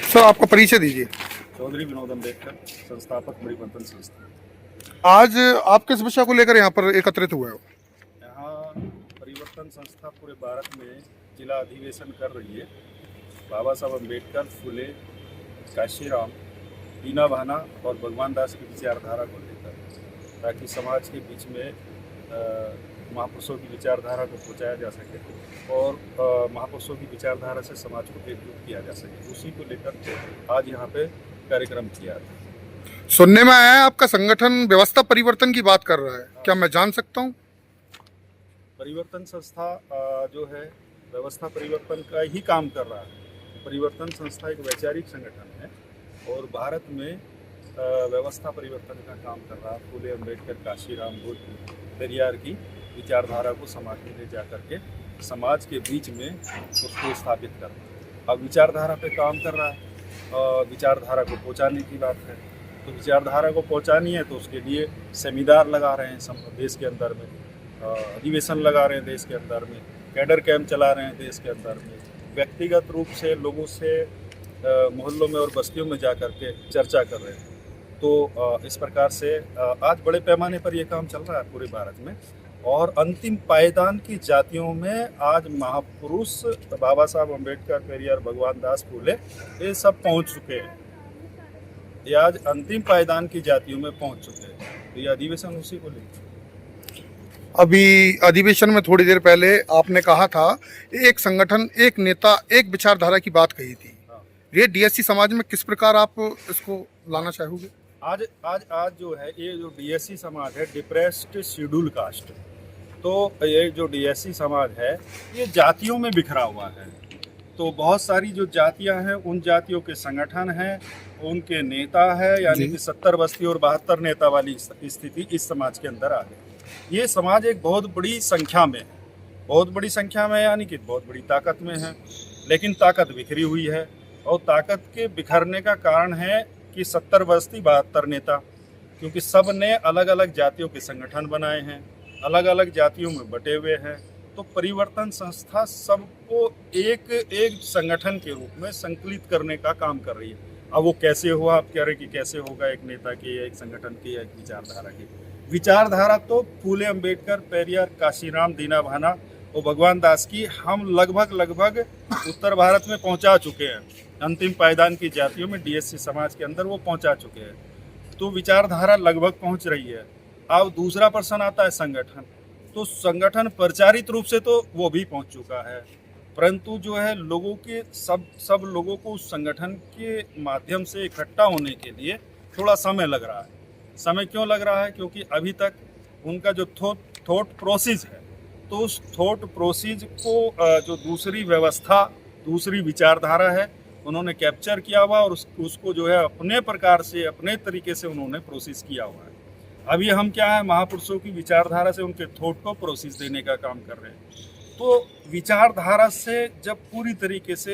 Sir आपका परिचय दीजिए। चौधरी विनोद अम्बेडकर, संस्थापक परिवर्तन संस्था। आज आप किस विषय को लेकर यहाँ पर एकत्रित हुए हो? यहाँ परिवर्तन संस्था पूरे भारत में जिला अधिवेशन कर रही है। बाबा साहब अम्बेडकर, फुले, काशीराम, दीना भाना और भगवान दास की विचारधारा को लेकर, ताकि समाज के बीच में महापुरुषों की विचारधारा को पहुँचाया जा सके और महापुरुषों की विचारधारा से समाज को एकजुट किया जा सके, उसी को लेकर आज यहाँ पे कार्यक्रम किया था। सुनने में आया है आपका संगठन व्यवस्था परिवर्तन की बात कर रहा है, क्या मैं जान सकता हूँ? परिवर्तन संस्था जो है व्यवस्था परिवर्तन का ही काम कर रहा है। परिवर्तन संस्था एक वैचारिक संगठन है और भारत में व्यवस्था परिवर्तन का काम कर रहा है। फुले, अम्बेडकर, काशीराम, बुद्ध, पेरियार की विचारधारा को समाज में ले जा करके समाज के बीच में उसको स्थापित करना। अब विचारधारा पे काम कर रहा है, विचारधारा को पहुंचाने की बात है। तो विचारधारा को पहुंचानी है तो उसके लिए सेमिनार लगा रहे हैं देश के अंदर में, अधिवेशन लगा रहे हैं देश के अंदर में, कैडर कैंप चला रहे हैं देश के अंदर में, व्यक्तिगत रूप से लोगों से मोहल्लों में और बस्तियों में जा कर के चर्चा कर रहे हैं। तो इस प्रकार से आज बड़े पैमाने पर यह काम चल रहा है पूरे भारत में और अंतिम पायदान की जातियों में आज महापुरुष बाबा साहब अम्बेडकर, पेरियार, भगवान दास, फुले ये सब पहुंच चुके हैं। ये आज अंतिम पायदान की जातियों में पहुंच चुके हैं। तो ये अधिवेशन उसी को लेकर। अभी अधिवेशन में थोड़ी देर पहले आपने कहा था एक संगठन, एक नेता, एक विचारधारा की बात कही थी। हाँ। ये डीएससी समाज में किस प्रकार आप इसको लाना चाहोगे? आज जो है ये जो डीएससी समाज है, डिप्रेस्ड शेड्यूल कास्ट, तो ये जो डीएससी समाज है ये जातियों में बिखरा हुआ है। तो बहुत सारी जो जातियां हैं उन जातियों के संगठन हैं, उनके नेता है, यानी कि 70 बस्ती और 72 नेता वाली स्थिति इस समाज के अंदर आ गई। ये समाज एक बहुत बड़ी संख्या में है, बहुत बड़ी संख्या में यानी कि बहुत बड़ी ताकत में है, लेकिन ताकत बिखरी हुई है। और ताकत के बिखरने का कारण है कि 70 बस्ती 72 नेता, क्योंकि सब ने अलग अलग जातियों के संगठन बनाए हैं, अलग अलग जातियों में बटे हुए हैं। तो परिवर्तन संस्था सबको एक एक संगठन के रूप में संकलित करने का काम कर रही है। अब वो कैसे हुआ, आप कह रहे कि कैसे होगा, एक नेता की या एक संगठन की या एक विचारधारा की? विचारधारा तो फुले, अम्बेडकर, पेरियार, काशीराम, दीना भाना और भगवान दास की हम लगभग उत्तर भारत में पहुंचा चुके हैं। अंतिम पायदान की जातियों में डीएससी समाज के अंदर वो पहुंचा चुके हैं। तो विचारधारा लगभग पहुंच रही है। अब दूसरा प्रश्न आता है संगठन। तो संगठन प्रचारित रूप से तो वो भी पहुंच चुका है, परंतु जो है लोगों के सब लोगों को उस संगठन के माध्यम से इकट्ठा होने के लिए थोड़ा समय लग रहा है। समय क्यों लग रहा है? क्योंकि अभी तक उनका जो थॉट प्रोसेस है, तो उस थॉट प्रोसेस को जो दूसरी व्यवस्था, दूसरी विचारधारा है, उन्होंने कैप्चर किया हुआ और उसको जो है अपने प्रकार से, अपने तरीके से उन्होंने प्रोसेस किया हुआ है। अभी हम क्या है, महापुरुषों की विचारधारा से उनके थॉट को प्रोसेस देने का काम कर रहे हैं। तो विचारधारा से जब पूरी तरीके से